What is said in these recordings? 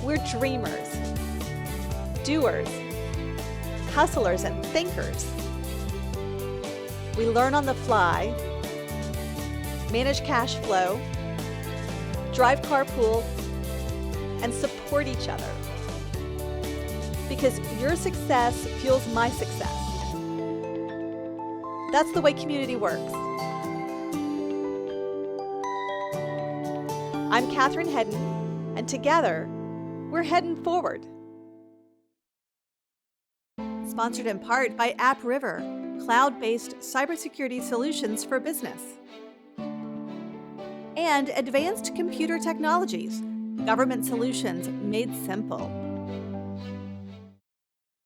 We're dreamers, doers, hustlers, and thinkers. We learn on the fly, manage cash flow, drive carpool, and support each other. Because your success fuels my success. That's the way community works. I'm Catherine Hedden, and together, we're heading forward. Sponsored in part by AppRiver, cloud-based cybersecurity solutions for business. And Advanced Computer Technologies, government solutions made simple.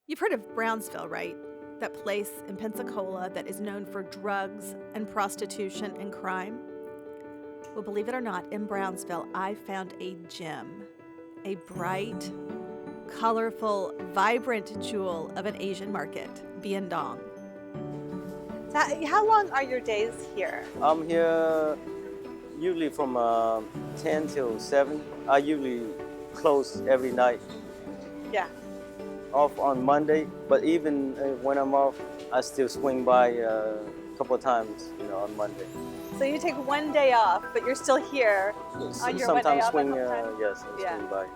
You've heard of Brownsville, right? That place in Pensacola that is known for drugs and prostitution and crime? Well, believe it or not, in Brownsville, I found a gem. A bright, colorful, vibrant jewel of an Asian market, Bien Dong. So how long are your days here? I'm here usually from 10 till 7. I usually close every night. Yeah. Off on Monday, but even when I'm off, I still swing by a couple of times, on Monday. So you take one day off, but you're still here on your one day off. Swing, yes, I swing by.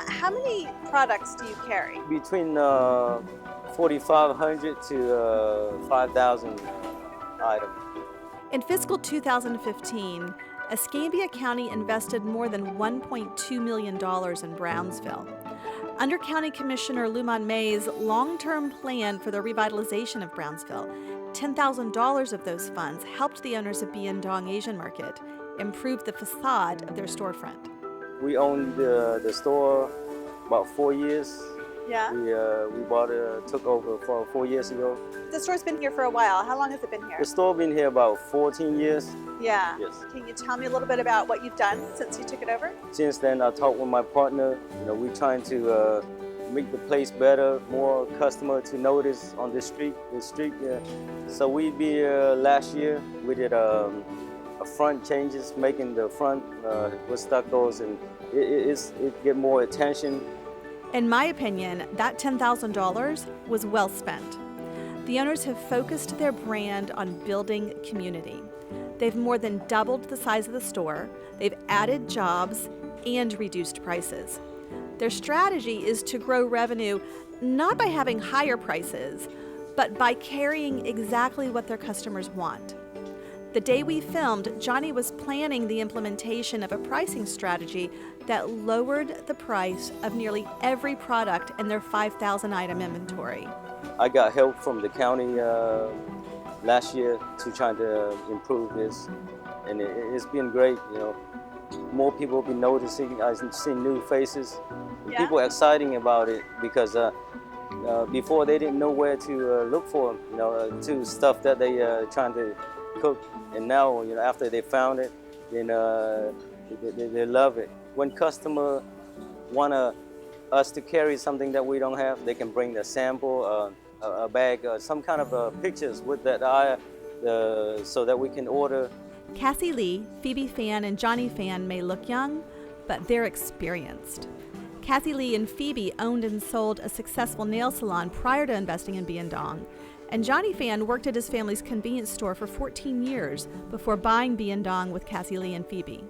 How many products do you carry? Between 4,500 to 5,000 items. In fiscal 2015, Escambia County invested more than $1.2 million in Brownsville. Under County Commissioner Lumon May's long-term plan for the revitalization of Brownsville, $10,000 of those funds helped the owners of Bien Dong Asian Market improve the facade of their storefront. We owned the store about 4 years. Yeah? We took over 4 years ago. The store's been here for a while. How long has it been here? The store been here about 14 years. Yeah. Yes. Can you tell me a little bit about what you've done since you took it over? Since then, I talked with my partner. We're trying to make the place better, more customer to notice on the street. Yeah. So we be last year. We did a front changes, making the front with stuccos, and it get more attention. In my opinion, that $10,000 was well spent. The owners have focused their brand on building community. They've more than doubled the size of the store, they've added jobs, and reduced prices. Their strategy is to grow revenue not by having higher prices, but by carrying exactly what their customers want. The day we filmed, Johnny was planning the implementation of a pricing strategy that lowered the price of nearly every product in their 5,000 item inventory. I got help from the county last year to try to improve this, and it's been great. More people have been noticing. I've seen new faces. Yeah. People are exciting about it because before they didn't know where to look for, to stuff that they trying to cook, and now after they found it, then they love it. When customer want us to carry something that we don't have, they can bring the sample, a bag, some kind of pictures with that so that we can order. Cassie Lee, Phoebe Fan, and Johnny Fan may look young, but they're experienced. Cassie Lee and Phoebe owned and sold a successful nail salon prior to investing in Bien Dong. And Johnny Fan worked at his family's convenience store for 14 years before buying Bien Dong with Cassie Lee and Phoebe.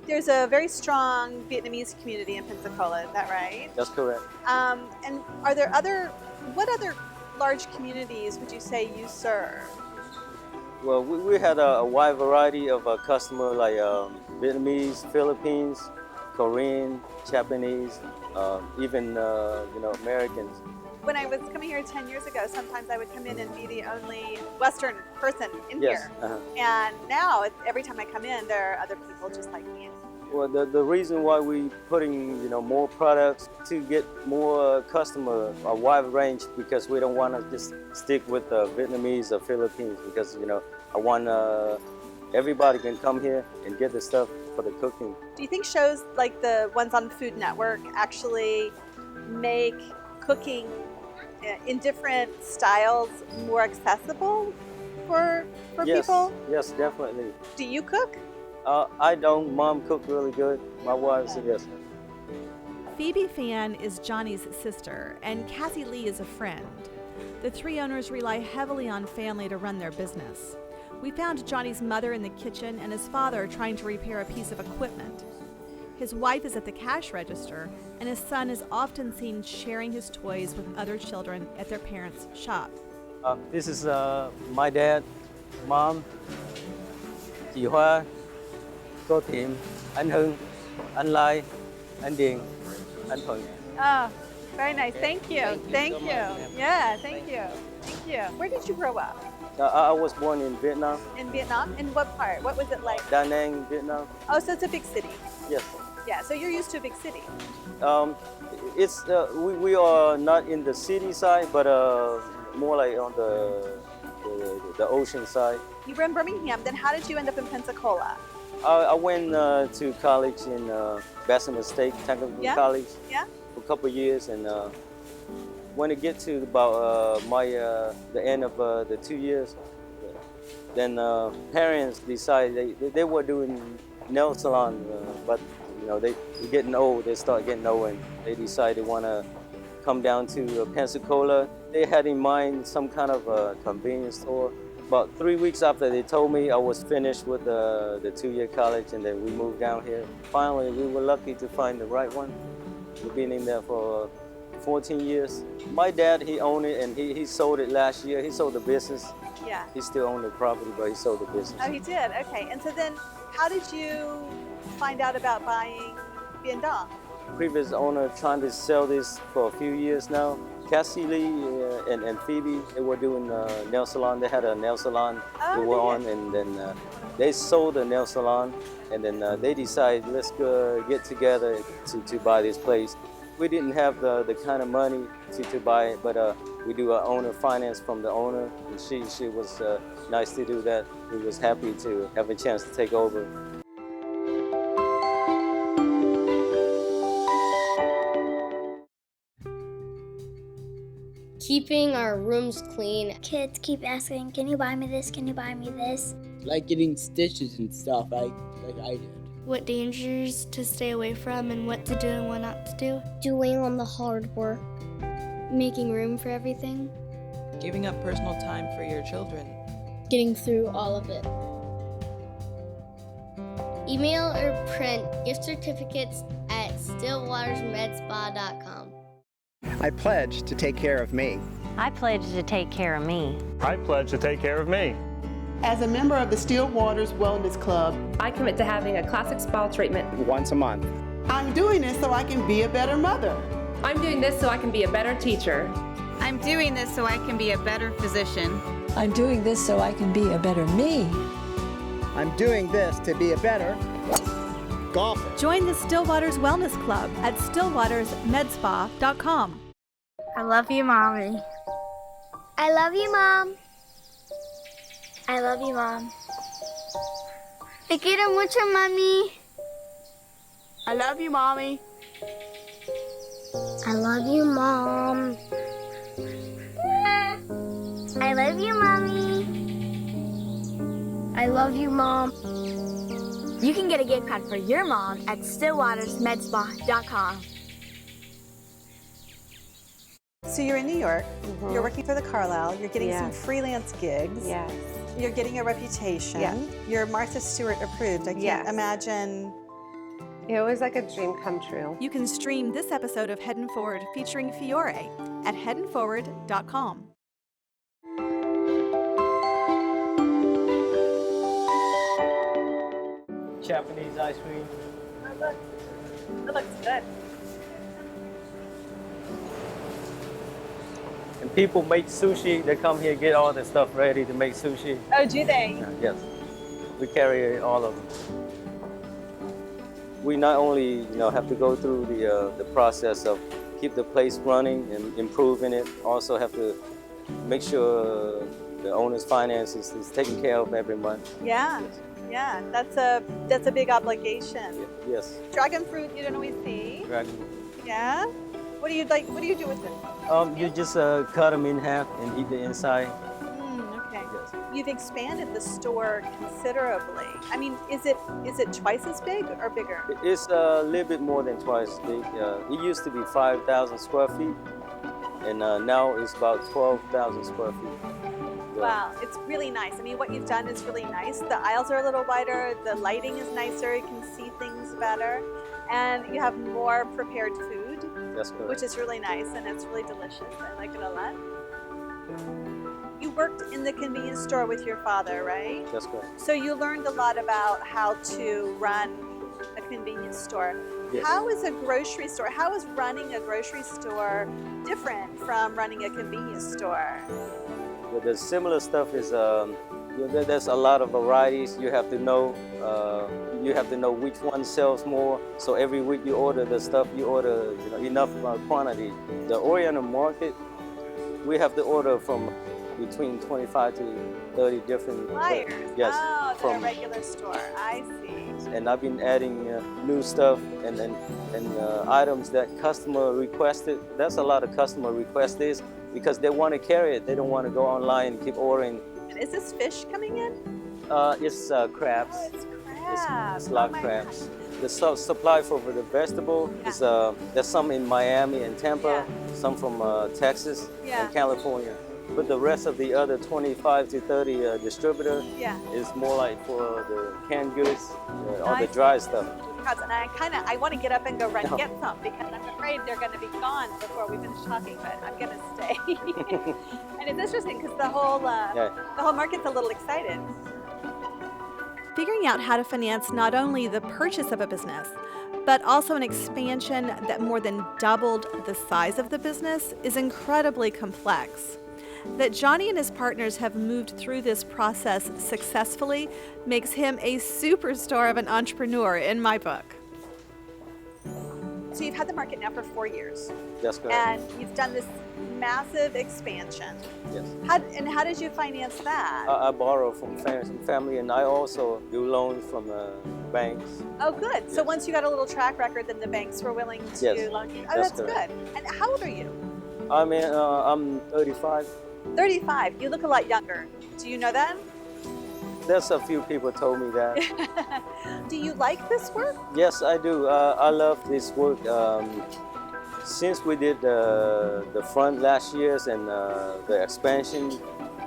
There's a very strong Vietnamese community in Pensacola, is that right? That's correct. And are there what other large communities would you say you serve? Well, we had a wide variety of customers like Vietnamese, Philippines, Korean, Japanese, even Americans. When I was coming here 10 years ago, sometimes I would come in and be the only Western person in here. And now, every time I come in, there are other people just like me. Well, the reason why we putting more products to get more customer, a wide range, because we don't want to just stick with Vietnamese or Philippines, because I want everybody can come here and get the stuff for the cooking. Do you think shows like the ones on Food Network actually make cooking in different styles more accessible for people? Yes, definitely. Do you cook? I don't. Mom cook really good. My wife said yes. Phoebe Fan is Johnny's sister, and Cassie Lee is a friend. The three owners rely heavily on family to run their business. We found Johnny's mother in the kitchen and his father trying to repair a piece of equipment. His wife is at the cash register, and his son is often seen sharing his toys with other children at their parents' shop. This is my dad, mom, chị Hoa, cô Thiểm, anh Hưng, anh Lai, anh Điền, anh Thuận. Oh, very nice. Thank you. Thank you so much, ma'am. Yeah, thank you. Thank you. Where did you grow up? I was born in Vietnam, In Vietnam? In what part? What was it like? Da Nang, Vietnam. Oh, so it's a big city. Yes. Yeah, so you're used to a big city. It's we are not in the city side, but more like on the ocean side. You were in Birmingham, then how did you end up in Pensacola? I went to college in Bessemer State Technical Yeah? College Yeah? for a couple of years, and when it get to about the end of the 2 years, then parents decided they were doing nail salon, but you know they getting old. They start getting old, and they decided they want to come down to Pensacola. They had in mind some kind of a convenience store. About 3 weeks after they told me, I was finished with the 2-year college, and then we moved down here. Finally, we were lucky to find the right one. We've been in there for 14 years. My dad, he owned it, and he sold it last year. He sold the business. Yeah. He still owned the property, but he sold the business. Oh, he did? Okay. And so then how did you find out about buying Bien Dong? Previous owner trying to sell this for a few years now. Cassie Lee and Phoebe, they were doing a nail salon. They had a nail salon they were on, and then they sold the nail salon, and then they decided, let's go get together to buy this place. We didn't have the kind of money to buy it, but we do our owner finance from the owner, and she was nice to do that. We was happy to have a chance to take over. Keeping our rooms clean. Kids keep asking, can you buy me this? Can you buy me this? Like getting stitches and stuff like I did. What dangers to stay away from and what to do and what not to do. Doing all the hard work. Making room for everything. Giving up personal time for your children. Getting through all of it. Email or print gift certificates at stillwatersmedspa.com. I pledge to take care of me. I pledge to take care of me. I pledge to take care of me. As a member of the Still Waters Wellness Club, I commit to having a classic spa treatment once a month. I'm doing this so I can be a better mother. I'm doing this so I can be a better teacher. I'm doing this so I can be a better physician. I'm doing this so I can be a better me. I'm doing this to be a better golfer. Join the Stillwaters Wellness Club at stillwatersmedspa.com. I love you, Mommy. I love you, Mom. I love you, Mom. Te quiero mucho, Mami. I love you, Mommy. I love you, Mom. I love you, Mommy. I love you, Mom. You can get a gift card for your mom at stillwatersmedspa.com. So you're in New York, you're working for the Carlisle, you're getting some freelance gigs. Yes. You're getting a reputation. Yes. You're Martha Stewart approved. I can't imagine. It was like a dream come true. You can stream this episode of Hedden Forward featuring Fiore at heddenforward.com. Japanese ice cream. Oh, look. That looks good. And people make sushi. They come here, get all the stuff ready to make sushi. Oh, do they? Yes. We carry all of them. We not only have to go through the process of keep the place running and improving it, also have to make sure the owner's finances is taken care of every month. Yeah. Yes. Yeah, that's a big obligation. Yes. Dragon fruit you don't always see. Dragon. Yeah. What do you like? What do you do with it? You just cut them in half and eat the inside. Okay. Yes. you've expanded the store considerably. I mean, is it twice as big or bigger? It's a little bit more than twice as big. It used to be 5,000 square feet, and now it's about 12,000 square feet. Wow, it's really nice. I mean, what you've done is really nice. The aisles are a little wider, the lighting is nicer, you can see things better, and you have more prepared food, That's correct. which is really nice, and it's really delicious. I like it a lot. You worked in the convenience store with your father, right? That's correct. So you learned a lot about how to run a convenience store. Yes. How is a grocery store, how is running a grocery store different from running a convenience store? The similar stuff is there's a lot of varieties. You have to know which one sells more. So every week you order the stuff, you order enough quantity. The Oriental market, we have to order from between 25 to 30 different Flyers. Yes, Oh, from a regular store. I see. And I've been adding new stuff and items that customer requested. That's a lot of customer requests this because they want to carry it. They don't want to go online and keep ordering. And is this fish coming in? It's crabs. Oh, it's crabs. It's lot crabs. The supply for the vegetable is there's some in Miami and Tampa, some from Texas and California. But the rest of the other 25 to 30 distributor is more like for the canned goods, all the dry stuff. And I want to get up and go run and get some because I'm afraid they're going to be gone before we finish talking, but I'm going to stay. And it's interesting because the whole market's a little excited. Figuring out how to finance not only the purchase of a business, but also an expansion that more than doubled the size of the business is incredibly complex. That Johnny and his partners have moved through this process successfully makes him a superstar of an entrepreneur in my book. So you've had the market now for 4 years. That's correct. And you've done this massive expansion. Yes. How did you finance that? I borrow from family, and I also do loans from banks. Oh, good. Yes. So once you got a little track record, then the banks were willing to loan you. Oh, that's good. And how old are you? I'm 35. 35. You look a lot younger. Do you know that? There's a few people told me that. Do you like this work? Yes, I do. I love this work. Since we did the front last year's and the expansion,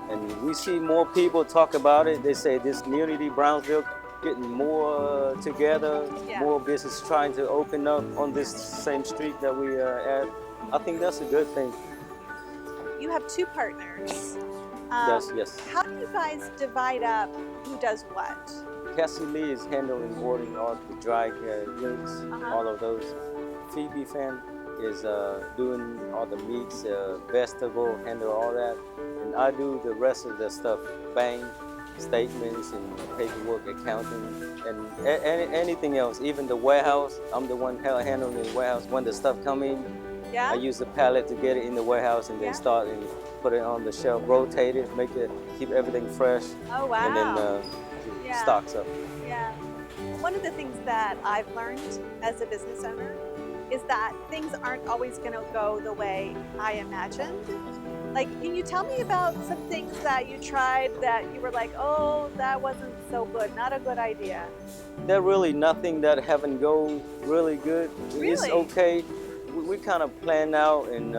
and we see more people talk about it. They say this community, Brownsville, getting more together, more business trying to open up on this same street that we are at. I think that's a good thing. You have 2 partners. Yes. How do you guys divide up who does what? Cassie Lee is handling boarding all the dry goods, all of those. Phoebe Fan is doing all the meats, vegetable, handle all that. And I do the rest of the stuff, bank, statements and paperwork, accounting, and anything else. Even the warehouse, I'm the one handling the warehouse. When the stuff comes in, I use the pallet to get it in the warehouse and then start and put it on the shelf, rotate it, keep everything fresh. Oh, wow. And then stocks up. Yeah. One of the things that I've learned as a business owner is that things aren't always going to go the way I imagined. Like, can you tell me about some things that you tried that you were like, oh, that wasn't so good, not a good idea? There's really nothing that haven't go really good. Really? It's okay. We kind of plan out and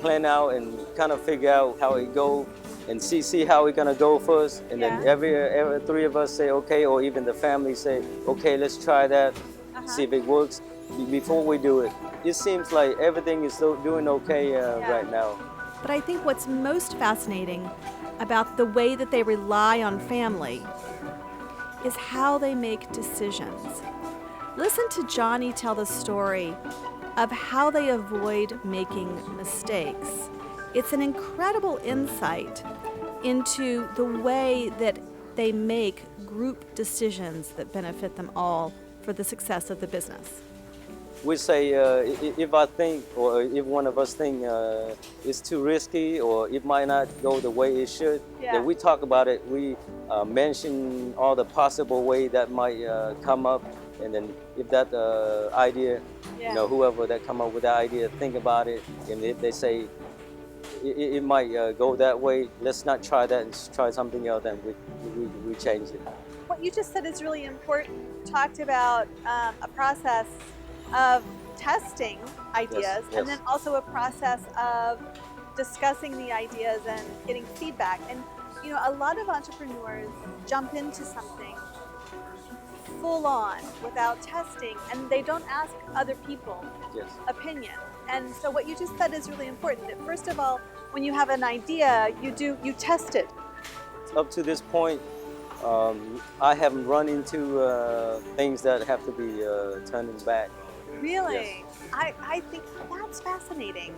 kind of figure out how it go and see how we're gonna go first. And then every 3 of us say okay, or even the family say, okay, let's try that, see if it works before we do it. It seems like everything is doing okay right now. But I think what's most fascinating about the way that they rely on family is how they make decisions. Listen to Johnny tell the story of how they avoid making mistakes. It's an incredible insight into the way that they make group decisions that benefit them all for the success of the business. We say if I think, or if one of us think it's too risky or it might not go the way it should, then we talk about it. We mention all the possible way that might come up. And then if that idea, whoever that come up with the idea, think about it. And if they say, it might go that way. Let's not try that and try something else, and we change it. What you just said is really important. You talked about a process of testing ideas, Yes. and then also a process of discussing the ideas and getting feedback. And you know, a lot of entrepreneurs jump into something full on without testing, and they don't ask other people opinion. And so what you just said is really important. That first of all, when you have an idea, you test it. Up to this point, I haven't run into things that have to be turning back. Really? Yes. I think that's fascinating.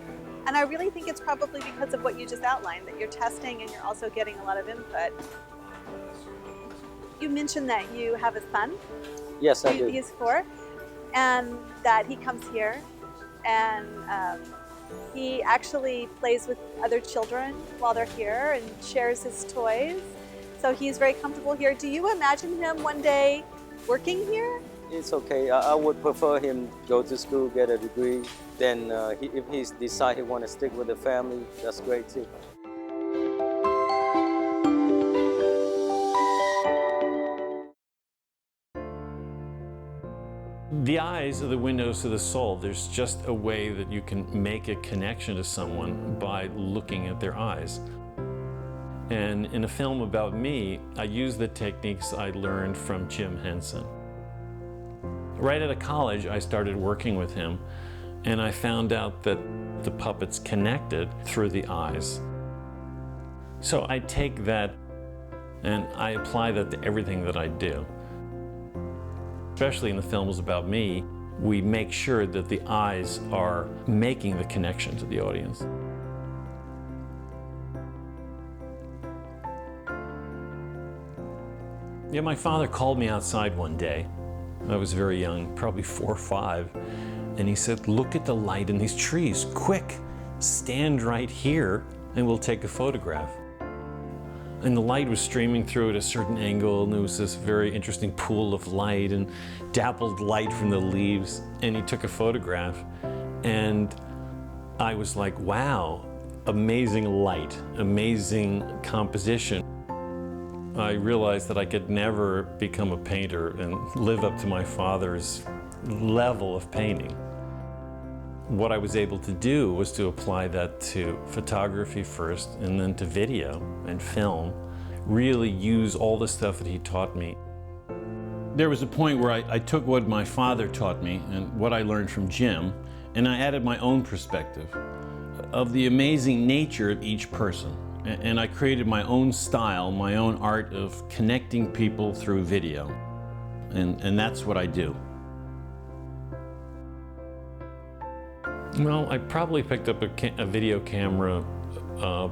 And I really think it's probably because of what you just outlined, that you're testing and you're also getting a lot of input. You mentioned that you have a son. Yes, I do. He's 4, and that he comes here and he actually plays with other children while they're here and shares his toys. So he's very comfortable here. Do you imagine him one day working here? It's okay. I would prefer him go to school, get a degree. Then if he decides he want to stick with the family, that's great too. The eyes are the windows to the soul. There's just a way that you can make a connection to someone by looking at their eyes. And in a film about me, I use the techniques I learned from Jim Henson. Right out of college, I started working with him, and I found out that the puppets connected through the eyes. So I take that and I apply that to everything that I do. Especially in the films about me, we make sure that the eyes are making the connection to the audience. Yeah, my father called me outside one day. I was very young, probably 4 or 5, and he said, "Look at the light in these trees, quick, stand right here and we'll take a photograph." And the light was streaming through at a certain angle, and there was this very interesting pool of light and dappled light from the leaves, and he took a photograph, and I was like, wow, amazing light, amazing composition. I realized that I could never become a painter and live up to my father's level of painting. What I was able to do was to apply that to photography first, and then to video and film, really use all the stuff that he taught me. There was a point where I took what my father taught me and what I learned from Jim, and I added my own perspective of the amazing nature of each person. And I created my own style, my own art of connecting people through video. And that's what I do. Well, I probably picked up a video camera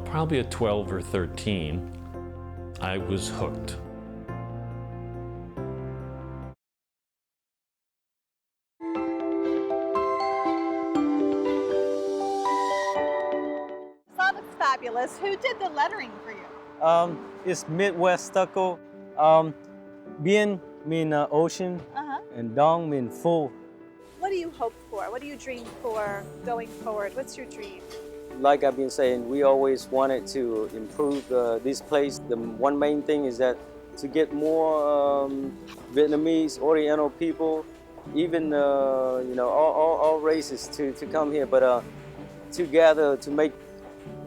probably at 12 or 13. I was hooked. That looks fabulous. Who did the lettering for you? It's Midwest stucco. Bien mean ocean, and dong mean full. What do you hope for? What do you dream for going forward? What's your dream? Like I've been saying, we always wanted to improve this place. The one main thing is that to get more Vietnamese, Oriental people, even all races to come here, but together to make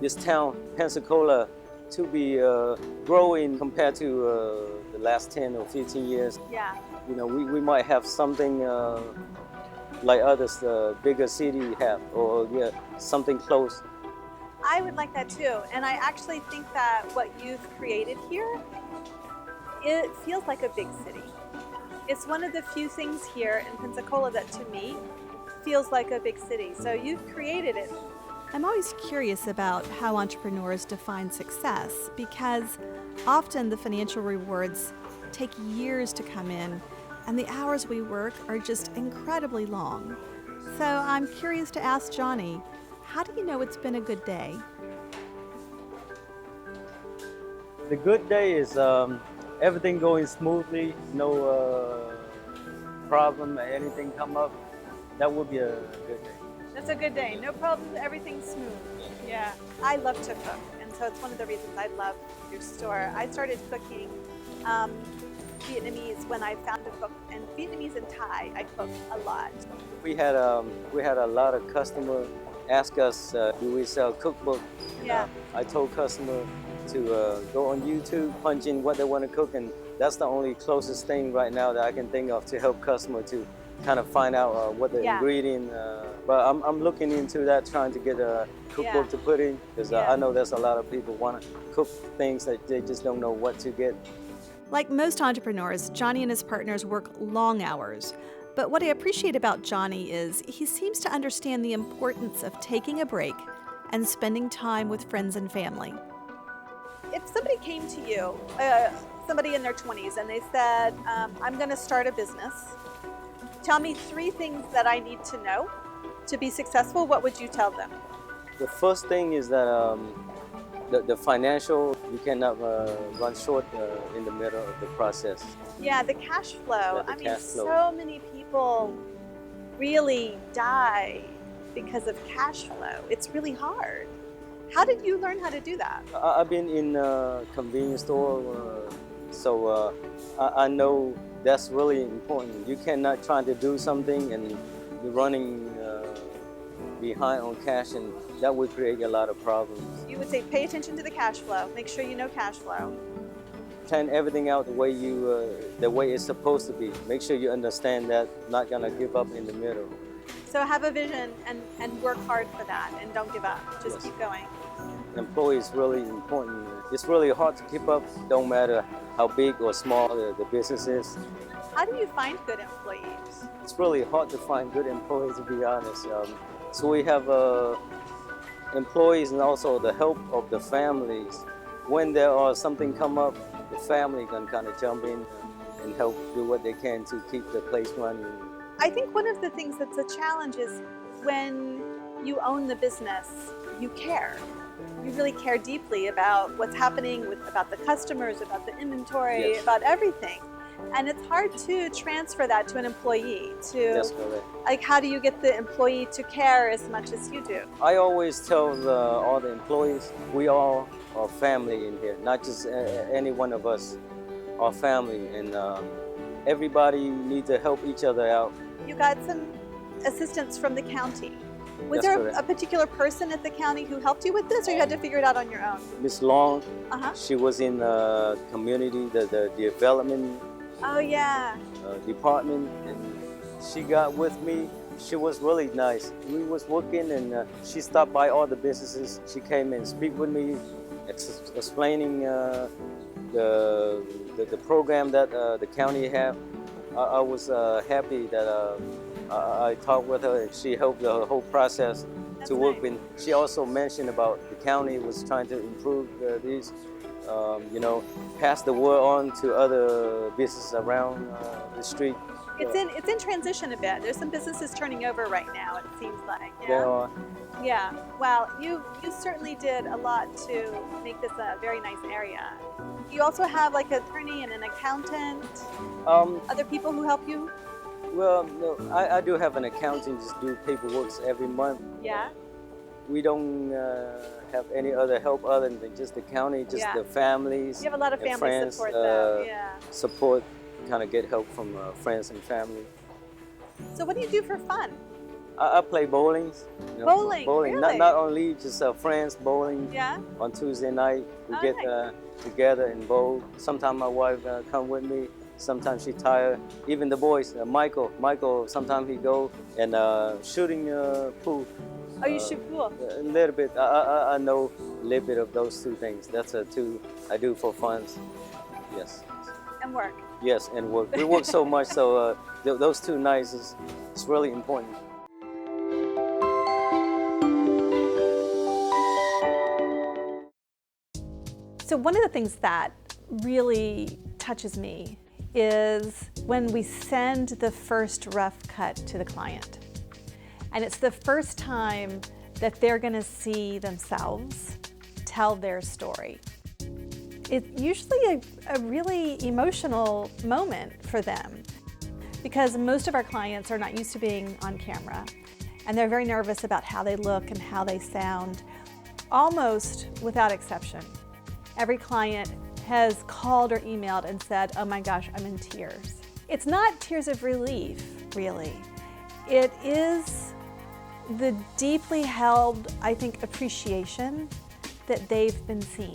this town, Pensacola, to be growing compared to the last 10 or 15 years. Yeah. You know, we might have something like others, bigger city have, or something close. I would like that too, and I actually think that what you've created here, it feels like a big city. It's one of the few things here in Pensacola that to me feels like a big city, so you've created it. I'm always curious about how entrepreneurs define success, because often the financial rewards take years to come in, and the hours we work are just incredibly long. So I'm curious to ask Johnny, how do you know it's been a good day? The good day is everything going smoothly, no problem, anything come up. That would be a good day. That's a good day. No problems, everything's smooth. Yeah. I love to cook, and so it's one of the reasons I love your store. I started cooking Vietnamese when I found a book, and Vietnamese and Thai I cook a lot. We had a lot of customers ask us, do we sell cookbook? Yeah. I told customer to go on YouTube, punch in what they want to cook, and that's the only closest thing right now that I can think of to help customer to kind of find out what the ingredient. But I'm looking into that, trying to get a cookbook to put in, because I know there's a lot of people want to cook things that they just don't know what to get. Like most entrepreneurs, Johnny and his partners work long hours. But what I appreciate about Johnny is he seems to understand the importance of taking a break and spending time with friends and family. If somebody came to you, somebody in their 20s, and they said, I'm going to start a business, tell me 3 things that I need to know to be successful, what would you tell them? The first thing is that the financial, you cannot run short in the middle of the process. Yeah, the cash flow. So many people really die because of cash flow. It's really hard. How did you learn how to do that? I've been in a convenience store, so I know that's really important. You cannot try to do something and you're running behind on cash, and that would create a lot of problems. You would say pay attention to the cash flow. Make sure you know cash flow. Plan everything out the way it's supposed to be. Make sure you understand that, not gonna give up in the middle. So have a vision and work hard for that, and don't give up. Just keep going. Employee is really important. It's really hard to keep up, don't matter how big or small the business is. How do you find good employees? It's really hard to find good employees, to be honest. So we have employees and also the help of the families. When there are something come up, the family can kind of jump in and help do what they can to keep the place running. I think one of the things that's a challenge is when you own the business, you care. You really care deeply about what's happening about the customers, about the inventory, about everything. And it's hard to transfer that to an employee. That's correct. Like, how do you get the employee to care as much as you do? I always tell all the employees, we all are family in here, not just any one of us are family, and everybody needs to help each other out. You got some assistance from the county. Was there a particular person at the county who helped you with this, or you had to figure it out on your own? Miss Long, she was in the community, the development department, and she got with me. She was really nice. We was working, and she stopped by all the businesses. She came and speak with me, explaining the program that the county have. I was happy that I talked with her, and she helped the whole process to work with. She also mentioned about the county was trying to improve these, pass the word on to other businesses around the street. It's in transition a bit. There's some businesses turning over right now, it seems like. There are. Yeah. Well, you certainly did a lot to make this a very nice area. You also have like an attorney and an accountant. Other people who help you? Well, no, I do have an accountant, just do paperwork every month. Yeah. We don't have any other help other than just the county, just the families. You have a lot of family friends, support though. Support, kind of get help from friends and family. So what do you do for fun? I play bowling. Bowling, really? Not only just friends bowling. Yeah. On Tuesday night, we get together and bowl. Sometimes my wife come with me. Sometimes she tired. Even the boys, Michael, sometimes he go and shooting pool. Oh, you shoot pool? A little bit. I know a little bit of those 2 things. That's 2 I do for fun. Yes. And work. Yes, and work. We work so much, so those 2 nights is really important. So one of the things that really touches me is when we send the first rough cut to the client. And it's the first time that they're going to see themselves tell their story. It's usually a really emotional moment for them because most of our clients are not used to being on camera. and they're very nervous about how they look and how they sound, almost without exception. Every client has called or emailed and said, oh my gosh, I'm in tears. It's not tears of relief, really. It is the deeply held, I think, appreciation that they've been seen.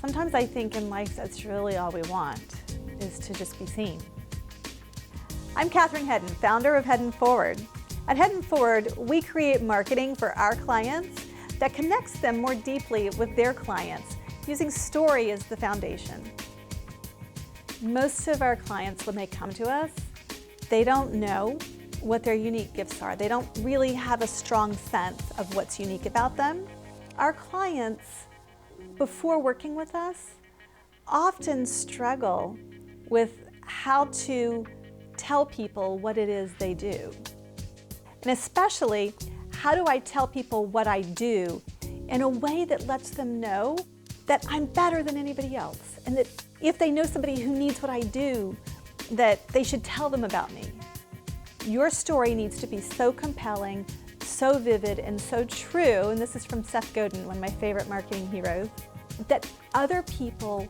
Sometimes I think in life that's really all we want, is to just be seen. I'm Catherine Hedden, founder of Hedden Forward. At Hedden Forward, we create marketing for our clients that connects them more deeply with their clients, using story as the foundation. Most of our clients, when they come to us, they don't know what their unique gifts are. They don't really have a strong sense of what's unique about them. Our clients, before working with us, often struggle with how to tell people what it is they do. And especially, how do I tell people what I do in a way that lets them know that I'm better than anybody else, and that if they know somebody who needs what I do, that they should tell them about me. Your story needs to be so compelling, so vivid, and so true, and this is from Seth Godin, one of my favorite marketing heroes, that other people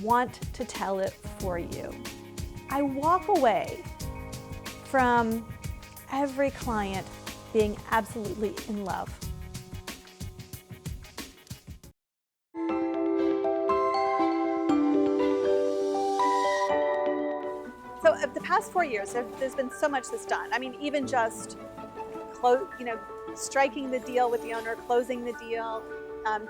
want to tell it for you. I walk away from every client being absolutely in love. So the past 4 years, there's been so much that's done. I mean, even just striking the deal with the owner, closing the deal,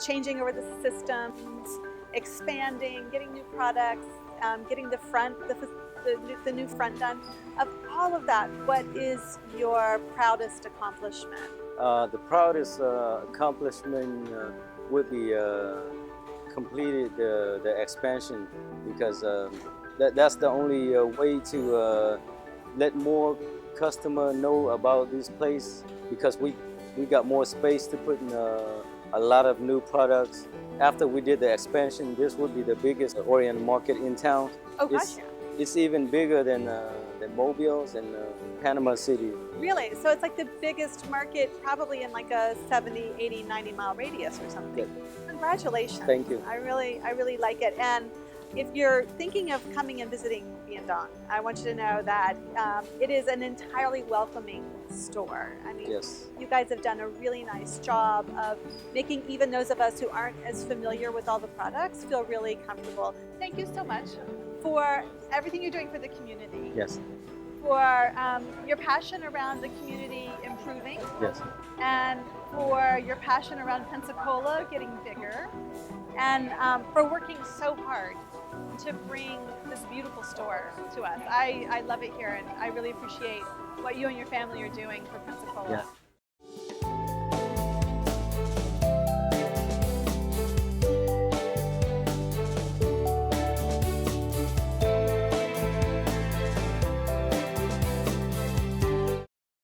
changing over the systems, expanding, getting new products, getting the new front done. Of all of that, what is your proudest accomplishment? The proudest accomplishment would be completed the expansion, because that's the only way to let more customer know about this place, because we got more space to put in a lot of new products. After we did the expansion, this would be the biggest Orient market in town. Oh, gotcha. It's even bigger than Mobile's and Panama City. Really? So it's like the biggest market probably in like a 70, 80, 90 mile radius or something. Yeah. Congratulations. Thank you. I really like it. And if you're thinking of coming and visiting Viandong, I want you to know that it is an entirely welcoming store. I mean, yes. You guys have done a really nice job of making even those of us who aren't as familiar with all the products feel really comfortable. Thank you so much for everything you're doing for the community. Yes. For your passion around the community improving. Yes. And for your passion around Pensacola getting bigger. And for working so hard to bring this beautiful store to us. I love it here, and I really appreciate what you and your family are doing for Pensacola. Yeah.